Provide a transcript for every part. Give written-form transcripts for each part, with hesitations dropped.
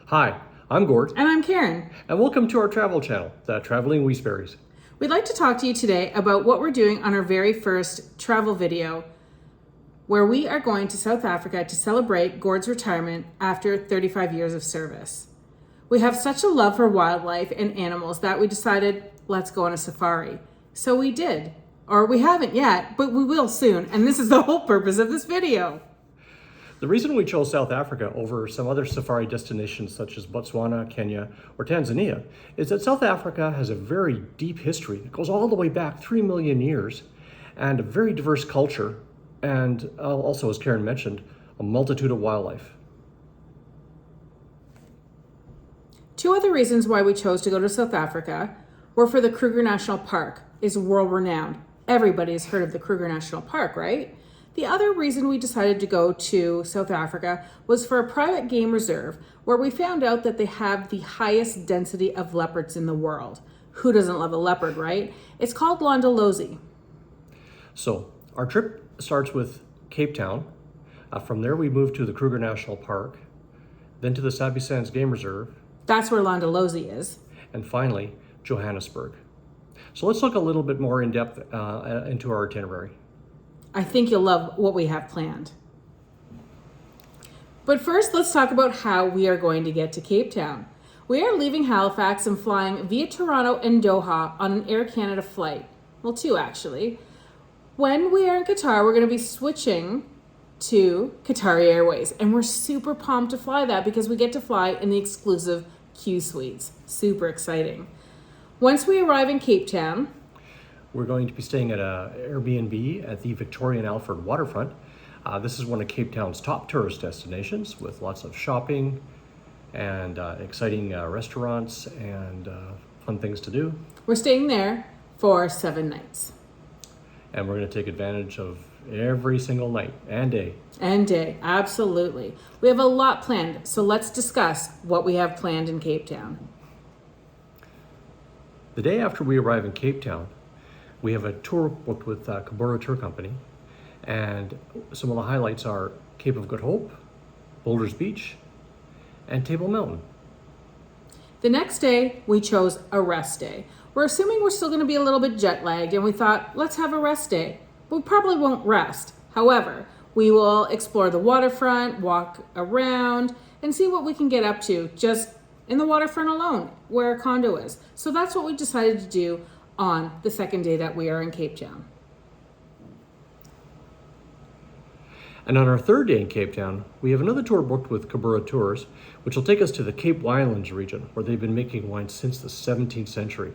Hi, I'm Gord, And I'm Karen. and welcome to our travel channel, The Traveling Weesberries. We'd like to talk to you today about what we're doing on our very first travel video, where we are going to South Africa to celebrate Gord's retirement after 35 years of service. We have such a love for wildlife and animals that we decided, let's go on a safari. So we did, or we haven't yet, but we will soon, and this is the whole purpose of this video. The reason we chose South Africa over some other safari destinations such as Botswana, Kenya, or Tanzania is that South Africa has a very deep history. It goes all the way back 3 million years, and a very diverse culture, and also, as Karen mentioned, a multitude of wildlife. Two other reasons why we chose to go to South Africa were for the Kruger National Park is world renowned. Everybody has heard of the Kruger National Park, right? The other reason we decided to go to South Africa was for a private game reserve where we found out that they have the highest density of leopards in the world. Who doesn't love a leopard, right? It's called Londolozi. So, our trip starts with Cape Town. From there, we move to the Kruger National Park, then to the Sabi Sands Game Reserve, That's where Londolozi is. and finally, Johannesburg. So let's look a little bit more in depth into our itinerary. I think you'll love what we have planned. But first, let's talk about how we are going to get to Cape Town. We are leaving Halifax and flying via Toronto and Doha on an Air Canada flight. Well, two actually. When we are in Qatar, we're going to be switching to Qatari Airways. And we're super pumped to fly that because we get to fly in the exclusive Q suites. Super exciting. Once we arrive in Cape Town, We're going to be staying at an Airbnb at the Victoria and Alfred waterfront. This is one of Cape Town's top tourist destinations with lots of shopping and exciting restaurants and fun things to do. we're staying there for 7 nights. And we're going to take advantage of every single night and day. And day, absolutely. We have a lot planned, so let's discuss what we have planned in Cape Town. The day after we arrive in Cape Town, we have a tour booked with Kruger Tour Company, and some of the highlights are Cape of Good Hope, Boulders Beach, and Table Mountain. The next day, we chose a rest day. We're assuming we're still going to be a little bit jet lagged, and we thought, let's have a rest day. We probably won't rest. However, we will explore the waterfront, walk around, and see what we can get up to just in the waterfront alone, where a condo is. So that's what we decided to do on the second day that we are in Cape Town. And on our third day in Cape Town, we have another tour booked with Kruger Tours, which will take us to the Cape Winelands region, where they've been making wine since the 17th century.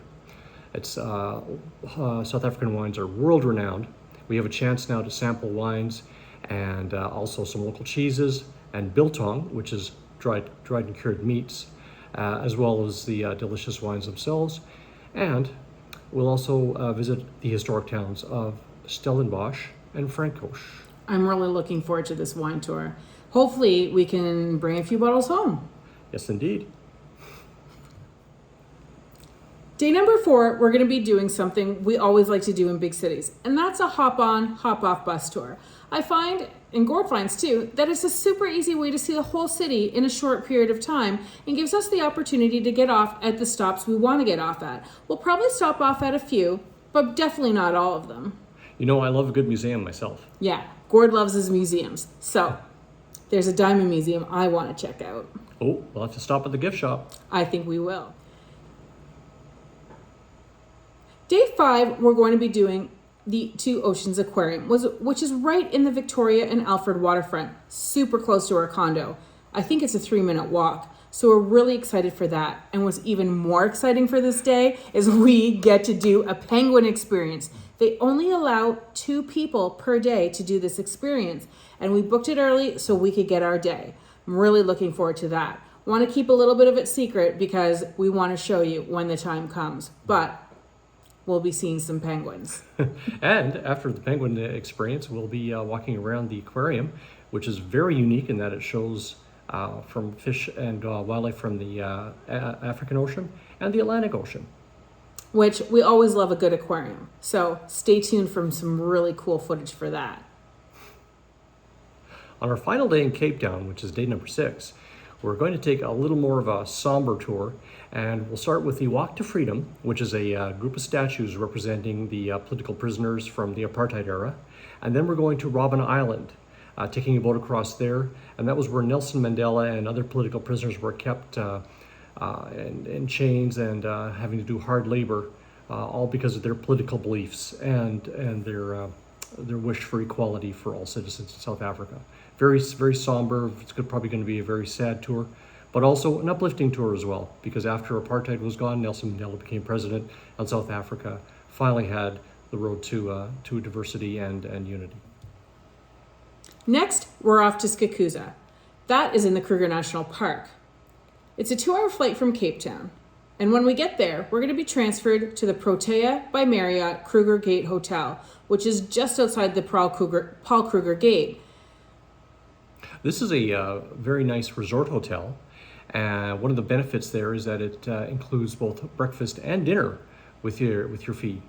South African wines are world renowned. We have a chance now to sample wines and also some local cheeses and biltong, which is dried and cured meats, as well as the delicious wines themselves. And we'll also visit the historic towns of Stellenbosch and Frankfurt. I'm really looking forward to this wine tour. Hopefully, we can bring a few bottles home. Yes, indeed. Day number 4, we're going to be doing something we always like to do in big cities, and that's a hop-on, hop-off bus tour. I find, and Gord finds too, that it's a super easy way to see the whole city in a short period of time and gives us the opportunity to get off at the stops we want to get off at. We'll probably stop off at a few, but definitely not all of them. You know, I love a good museum myself. Yeah, Gord loves his museums. So, there's a diamond museum I want to check out. Oh, we'll have to stop at the gift shop. I think we will. Day 5, we're going to be doing to Oceans Aquarium, which is right in the Victoria and Alfred waterfront, super close to our condo. I think it's a 3-minute walk. So we're really excited for that. And what's even more exciting for this day is we get to do a penguin experience. They only allow 2 people per day to do this experience. And we booked it early so we could get our day. I'm really looking forward to that. Want to keep a little bit of it secret because we want to show you when the time comes. But we'll be seeing some penguins. And after the penguin experience, we'll be walking around the aquarium, which is very unique in that it shows from fish and wildlife from the African Ocean and the Atlantic Ocean. Which we always love a good aquarium. So stay tuned for some really cool footage for that. On our final day in Cape Town, which is day number 6, We're going to take a little more of a somber tour, and we'll start with the Walk to Freedom, which is a group of statues representing the political prisoners from the apartheid era. And then we're going to Robben Island, taking a boat across there, and that was where Nelson Mandela and other political prisoners were kept in chains and having to do hard labor, all because of their political beliefs and their wish for equality for all citizens in South Africa. Very, very somber. It's probably going to be a very sad tour, but also an uplifting tour as well, because after apartheid was gone, Nelson Mandela became president, and South Africa finally had the road to diversity and unity. Next, we're off to Skakuza. That is in the Kruger National Park. It's a 2-hour flight from Cape Town. And when we get there, we're going to be transferred to the Protea by Marriott Kruger Gate Hotel, which is just outside the Paul Kruger Gate. This is a very nice resort hotel. One of the benefits there is that it includes both breakfast and dinner with your fee.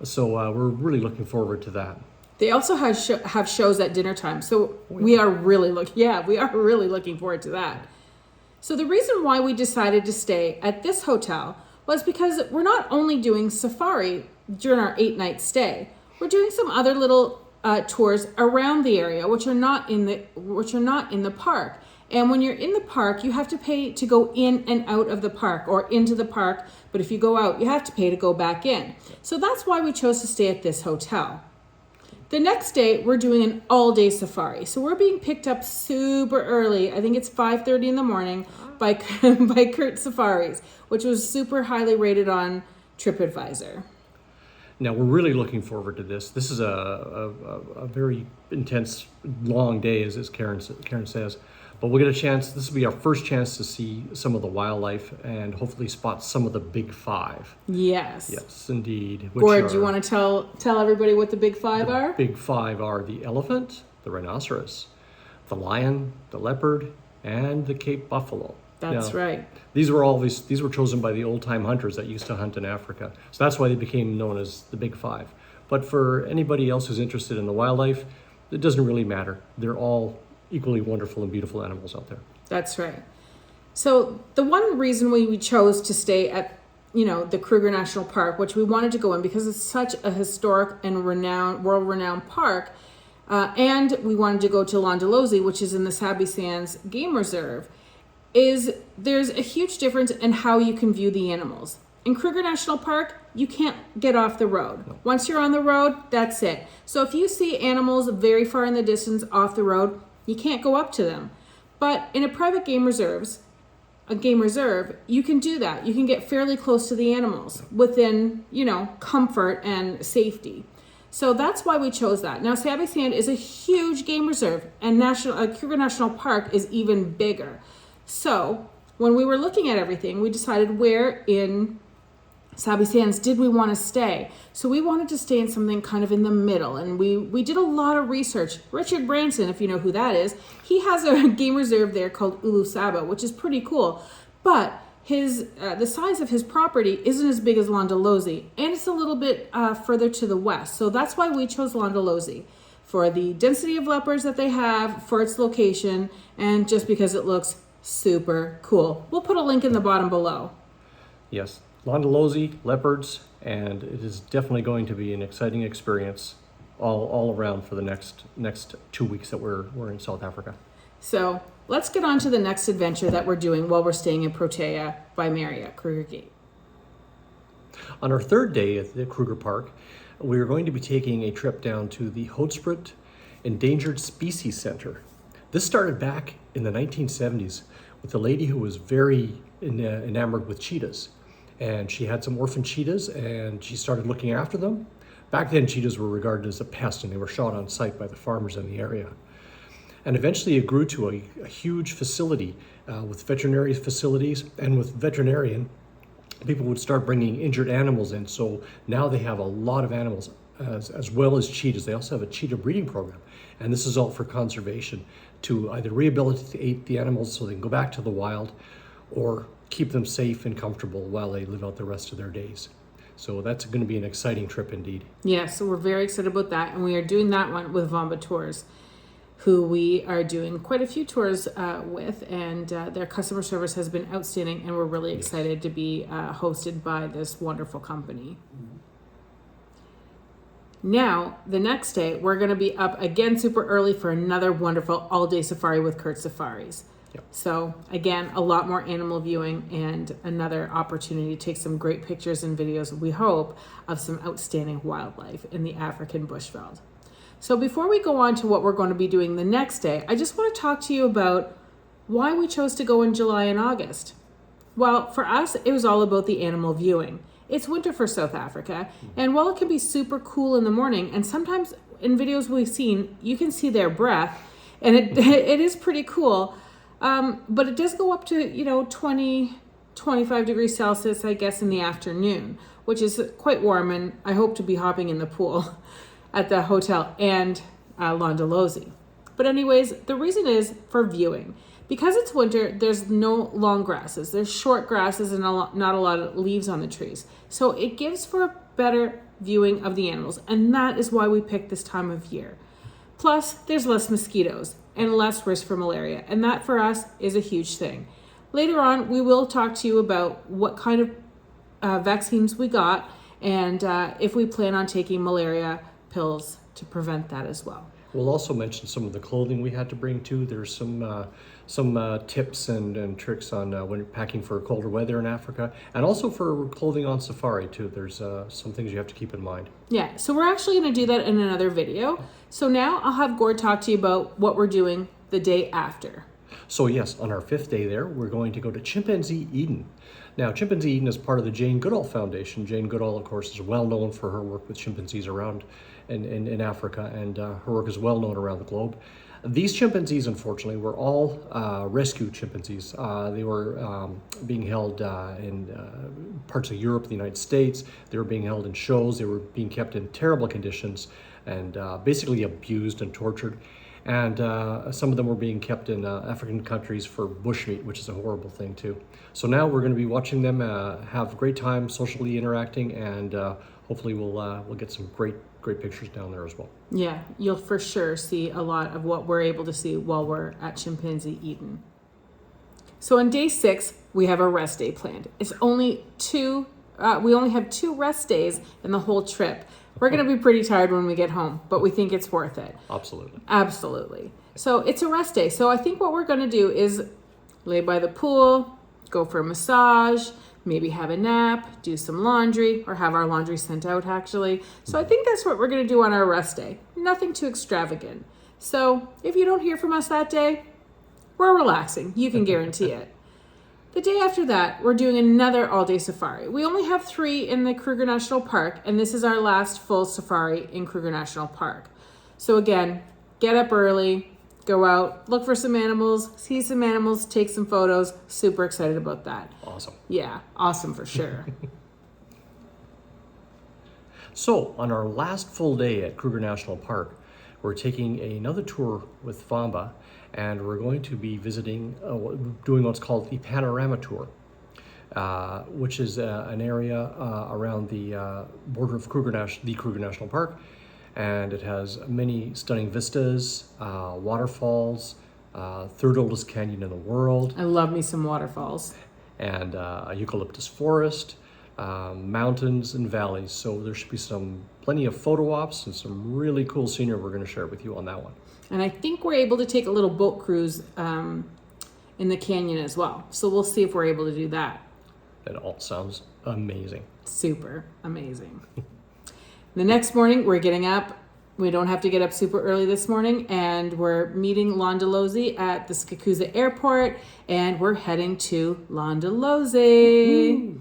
So we're really looking forward to that. They also have shows at dinner time, so we are really looking forward to that. So the reason why we decided to stay at this hotel was because we're not only doing safari during our 8-night stay, we're doing some other little tours around the area, which are not in the park. And when you're in the park, you have to pay to go in and out of the park, or into the park. But if you go out, you have to pay to go back in. So that's why we chose to stay at this hotel. The next day, we're doing an all-day safari. So we're being picked up super early. I think it's 5:30 in the morning by Kurt Safaris, which was super highly rated on TripAdvisor. Now, we're really looking forward to this. This is a very intense, long day, as Karen says. But we'll get a chance. This will be our first chance to see some of the wildlife and hopefully spot some of the big five. Yes. Yes, indeed. Gord, do you want to tell everybody what the big five are? Big five are the elephant, the rhinoceros, the lion, the leopard, and the Cape buffalo. That's right. These were chosen by the old-time hunters that used to hunt in Africa. So that's why they became known as the big five. But for anybody else who's interested in the wildlife, it doesn't really matter. They're all equally wonderful and beautiful animals out there. That's right. So the one reason we chose to stay at, the Kruger National Park, which we wanted to go in because it's such a historic and world-renowned park, and we wanted to go to Londolozi, which is in the Sabi Sands Game Reserve, is there's a huge difference in how you can view the animals. In Kruger National Park, you can't get off the road. No. Once you're on the road, that's it. So if you see animals very far in the distance off the road, you can't go up to them. But in a private game reserve, you can do that. You can get fairly close to the animals within, comfort and safety. So that's why we chose that. Now, Sabi Sand is a huge game reserve, and Kruger National Park is even bigger. So when we were looking at everything, we decided where in Sabi Sands did we want to stay. So we wanted to stay in something kind of in the middle, and we did a lot of research. Richard Branson, if you know who that is, he has a game reserve there called Ulu Saba, which is pretty cool. But the size of his property isn't as big as Londolozi, and it's a little bit further to the west. So that's why we chose Londolozi, for the density of leopards that they have, for its location, and just because it looks super cool. We'll put a link in the bottom below. Yes, Londolozi, leopards, and it is definitely going to be an exciting experience all around for the next 2 weeks that we're in South Africa. So let's get on to the next adventure that we're doing while we're staying in Protea by Marriott Kruger Gate. On our third day at the Kruger Park, we are going to be taking a trip down to the Hoedspruit Endangered Species Center. This started back in the 1970s with a lady who was very enamored with cheetahs. And she had some orphan cheetahs, and she started looking after them. Back then, cheetahs were regarded as a pest, and they were shot on sight by the farmers in the area. And eventually it grew to a huge facility with veterinary facilities, and with veterinarian, people would start bringing injured animals in. So now they have a lot of animals as well as cheetahs. They also have a cheetah breeding program. And this is all for conservation, to either rehabilitate the animals so they can go back to the wild, or keep them safe and comfortable while they live out the rest of their days. So that's going to be an exciting trip indeed. Yeah, so we're very excited about that, and we are doing that one with Vomba Tours. who we are doing quite a few tours with, and their customer service has been outstanding, and we're really excited to be hosted by this wonderful company. Now, the next day, we're going to be up again super early for another wonderful all-day safari with Kurt Safaris. Yep. So, again, a lot more animal viewing and another opportunity to take some great pictures and videos, we hope, of some outstanding wildlife in the African bushveld. So before we go on to what we're going to be doing the next day, I just want to talk to you about why we chose to go in July and August. Well, for us, it was all about the animal viewing. It's winter for South Africa, and while it can be super cool in the morning, and sometimes in videos we've seen, you can see their breath, and it is pretty cool, but it does go up to, 20, 25 degrees Celsius, I guess, in the afternoon, which is quite warm, and I hope to be hopping in the pool at the hotel and Londolozi. But anyways, the reason is for viewing. Because it's winter, there's no long grasses. There's short grasses and not a lot of leaves on the trees. So it gives for a better viewing of the animals. And that is why we picked this time of year. Plus, there's less mosquitoes and less risk for malaria. And that for us is a huge thing. Later on, we will talk to you about what kind of vaccines we got and if we plan on taking malaria pills to prevent that as well. We'll also mention some of the clothing we had to bring too. There's some tips and tricks on when you're packing for colder weather in Africa, and also for clothing on safari too. There's some things you have to keep in mind. Yeah, so we're actually going to do that in another video. So now I'll have Gord talk to you about what we're doing the day after. So yes, on our 5th day there, we're going to go to Chimpanzee Eden. Now, Chimpanzee Eden is part of the Jane Goodall Foundation. Jane Goodall, of course, is well known for her work with chimpanzees around in Africa, and her work is well known around the globe. These chimpanzees, unfortunately, were all rescue chimpanzees. They were being held in parts of Europe, the United States. They were being held in shows. They were being kept in terrible conditions and basically abused and tortured. And some of them were being kept in African countries for bushmeat, which is a horrible thing too. So now we're going to be watching them have a great time socially interacting, and hopefully we'll get some great pictures down there as well. Yeah, you'll for sure see a lot of what we're able to see while we're at Chimpanzee Eden. So on day 6, we have a rest day planned. It's only we only have 2 rest days in the whole trip. We're going to be pretty tired when we get home, but we think it's worth it. Absolutely. Absolutely. So it's a rest day. So I think what we're going to do is lay by the pool, go for a massage, maybe have a nap, do some laundry, or have our laundry sent out, actually. So I think that's what we're going to do on our rest day. Nothing too extravagant. So if you don't hear from us that day, we're relaxing. You can guarantee it. The day after that, we're doing another all-day safari. We only have 3 in the Kruger National Park, and this is our last full safari in Kruger National Park. So again, get up early, go out, look for some animals, see some animals, take some photos. Super excited about that. Awesome. Yeah, awesome for sure. So on our last full day at Kruger National Park, we're taking another tour with Famba, and we're going to be visiting, doing what's called the Panorama Tour, which is an area around the border of the Kruger National Park, and it has many stunning vistas, waterfalls, third oldest canyon in the world. I love me some waterfalls. And a eucalyptus forest, mountains and valleys. So there should be plenty of photo ops and some really cool scenery we're going to share with you on that one. And I think we're able to take a little boat cruise in the canyon as well. So we'll see if we're able to do that. It all sounds amazing. Super amazing. The next morning, we're getting up. We don't have to get up super early this morning, and we're meeting Londolozi at the Skakuza Airport, and we're heading to Londolozi.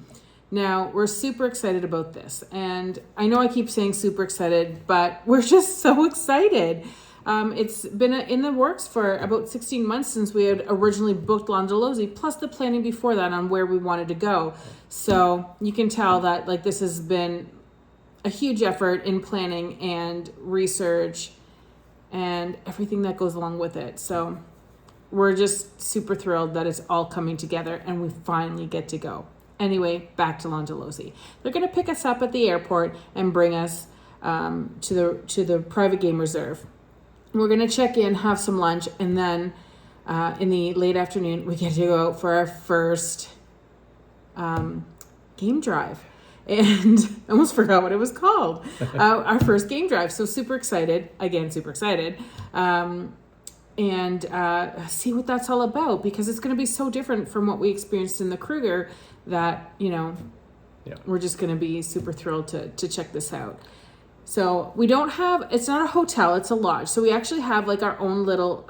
Now, we're super excited about this, and I know I keep saying super excited, but we're just so excited. It's been in the works for about 16 months since we had originally booked Londolozi, plus the planning before that on where we wanted to go. So you can tell that this has been a huge effort in planning and research and everything that goes along with it. So we're just super thrilled that it's all coming together and we finally get to go. Anyway, back to Londolozi. They're going to pick us up at the airport and bring us to the private game reserve. We're going to check in, have some lunch, and then in the late afternoon, we get to go out for our first game drive. And I almost forgot what it was called. Our first game drive. So super excited. Again, super excited. And see what that's all about, because it's going to be so different from what we experienced in the Kruger that, we're just going to be super thrilled to check this out. So we don't have, it's not a hotel, it's a lodge. So we actually have like our own little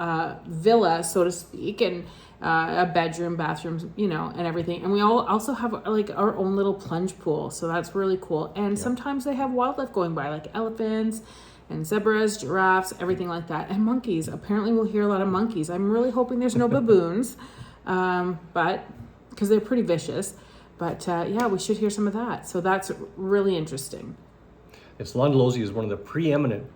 villa, so to speak, and a bedroom, bathrooms, and everything. And we all also have like our own little plunge pool. So that's really cool. And sometimes they have wildlife going by, like elephants and zebras, giraffes, everything like that. And monkeys. Apparently we'll hear a lot of monkeys. I'm really hoping there's no baboons, but because they're pretty vicious. But we should hear some of that. So that's really interesting. Yes, Landalozi is one of the preeminent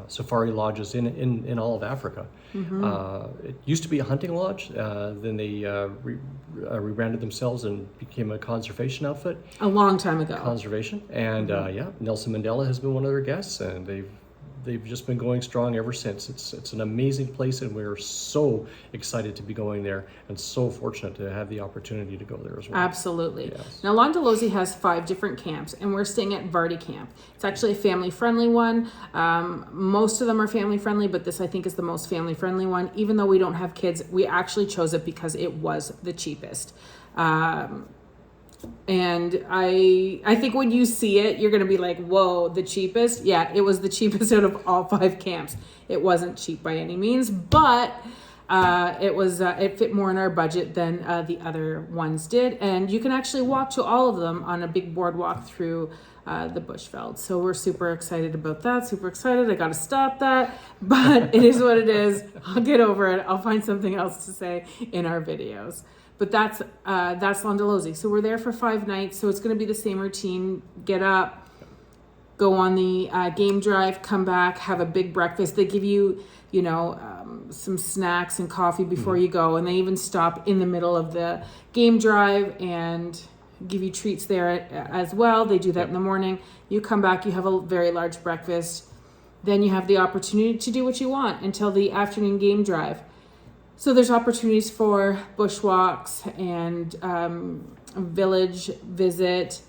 safari lodges in all of Africa. It used to be a hunting lodge. Then they rebranded themselves and became a conservation outfit. A long time ago. Conservation. And Nelson Mandela has been one of their guests, and they've just been going strong ever since. It's an amazing place, and we're so excited to be going there, and so fortunate to have the opportunity to go there as well. Absolutely. Yes. Now, Landalozi has 5 different camps, and we're staying at Vardy Camp. It's actually a family-friendly one. Most of them are family-friendly, but this, I think, is the most family-friendly one. Even though we don't have kids, we actually chose it because it was the cheapest. And I think when you see it, you're going to be like, whoa, the cheapest? Yeah, it was the cheapest out of all 5 camps. It wasn't cheap by any means, but it fit more in our budget than the other ones did. And you can actually walk to all of them on a big boardwalk through the Bushveld. So we're super excited about that. Super excited. I got to stop that, but it is what it is. I'll get over it. I'll find something else to say in our videos. But that's Landalozi. So we're there for 5 nights. So it's going to be the same routine. Get up, go on the game drive, come back, have a big breakfast. They give you, some snacks and coffee before you go. And they even stop in the middle of the game drive and give you treats there as well. They do that in the morning. You come back, you have a very large breakfast. Then you have the opportunity to do what you want until the afternoon game drive. So there's opportunities for bushwalks and village visit,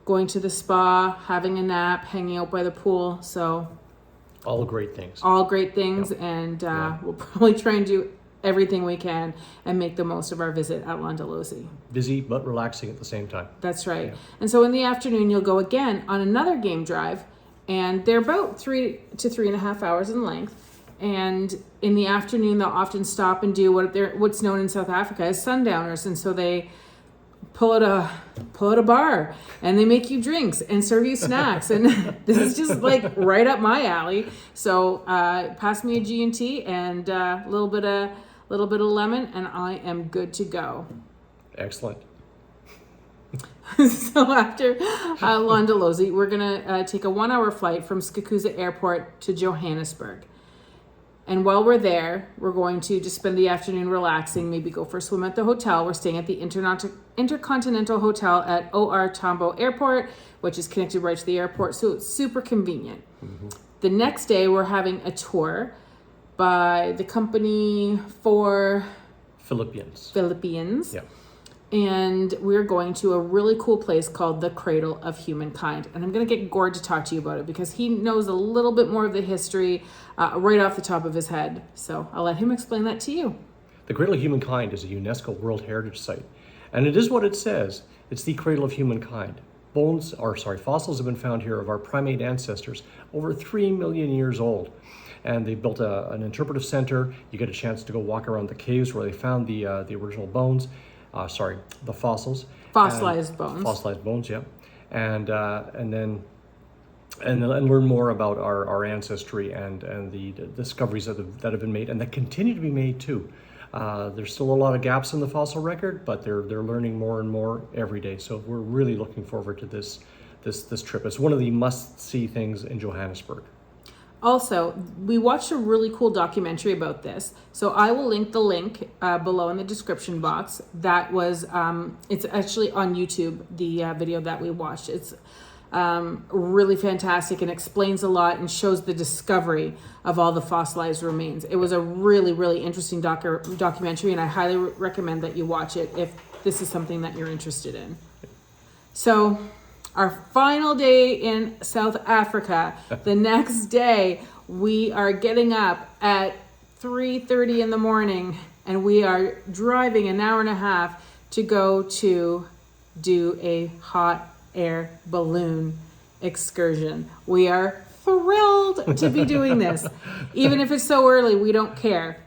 going to the spa, having a nap, hanging out by the pool. So all great things. All great things. Yep. And we'll probably try and do everything we can and make the most of our visit at Landalozi. Busy but relaxing at the same time. That's right. Yeah. And so in the afternoon, you'll go again on another game drive, and they're about 3 to 3.5 hours in length. And in the afternoon, they'll often stop and do what's known in South Africa as sundowners. And so they pull out a bar, and they make you drinks and serve you snacks. And this is just like right up my alley. So pass me a G&T and a little bit of lemon, and I am good to go. Excellent. So after Landalozi, we're gonna take a 1-hour flight from Skakuza Airport to Johannesburg. And while we're there, we're going to just spend the afternoon relaxing, maybe go for a swim at the hotel. We're staying at the Intercontinental Hotel at OR Tambo Airport, which is connected right to the airport, so it's super convenient. Mm-hmm. The next day, we're having a tour by the company for Philippians. Yeah. And we're going to a really cool place called the Cradle of Humankind. And I'm going to get Gord to talk to you about it because he knows a little bit more of the history right off the top of his head. So I'll let him explain that to you. The Cradle of Humankind is a UNESCO World Heritage Site. And it is what it says. It's the Cradle of Humankind. Fossils have been found here of our primate ancestors over 3 million years old. And they built an interpretive center. You get a chance to go walk around the caves where they found the original bones. The fossils. Fossilized bones. Fossilized bones, yeah. And then learn more about our ancestry and the discoveries that have been made and that continue to be made too. There's still a lot of gaps in the fossil record, but they're learning more and more every day. So we're really looking forward to this trip. It's one of the must-see things in Johannesburg. Also, we watched a really cool documentary about this. So I will link the link below in the description box. That was, it's actually on YouTube, the video that we watched. It's Really fantastic and explains a lot and shows the discovery of all the fossilized remains. It was a really, really interesting documentary, and I highly recommend that you watch it if this is something that you're interested in. So our final day in South Africa, the next day, we are getting up at 3:30 in the morning, and we are driving an hour and a half to go to do a hot air balloon excursion. We are thrilled to be doing this. Even if it's so early, we don't care.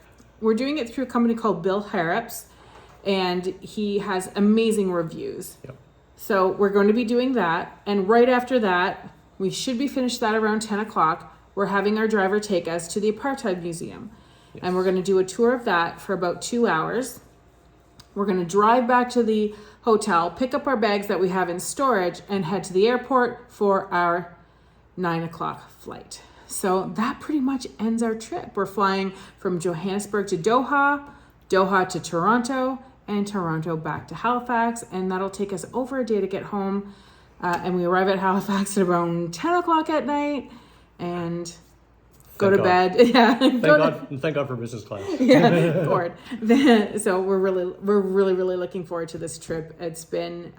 We're doing it through a company called Bill Harrops, and he has amazing reviews. Yep. So we're going to be doing that. And right after that, we should be finished that around 10 o'clock. We're having our driver take us to the Apartheid Museum. Yes. And we're going to do a tour of that for about 2 hours. We're going to drive back to the hotel, pick up our bags that we have in storage, and head to the airport for our 9 o'clock flight. So that pretty much ends our trip. We're flying from Johannesburg to Doha, Doha to Toronto, and Toronto back to Halifax, and that'll take us over a day to get home. And we arrive at Halifax at around 10 o'clock at night and go to bed. Yeah. Thank God for business class. Yeah, bored. So we're really looking forward to this trip. It's been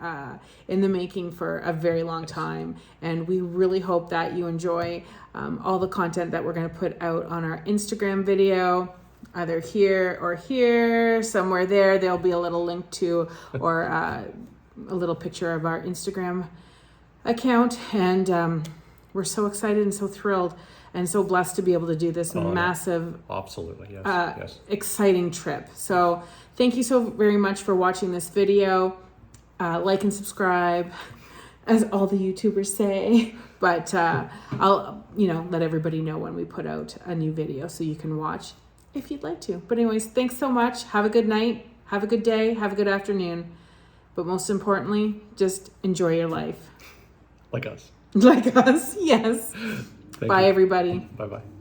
in the making for a very long time, and we really hope that you enjoy all the content that we're going to put out on our Instagram video. Either here or here, somewhere there, there'll be a little link to, or a little picture of our Instagram account. And we're so excited and so thrilled and so blessed to be able to do this massive, absolutely, yes, yes, exciting trip. So thank you so very much for watching this video. Like and subscribe, as all the YouTubers say. But I'll, let everybody know when we put out a new video so you can watch if you'd like to. But anyways, thanks so much. Have a good night. Have a good day. Have a good afternoon. But most importantly, just enjoy your life. Like us. Like us, yes. Thank Bye, you. everybody. Bye-bye.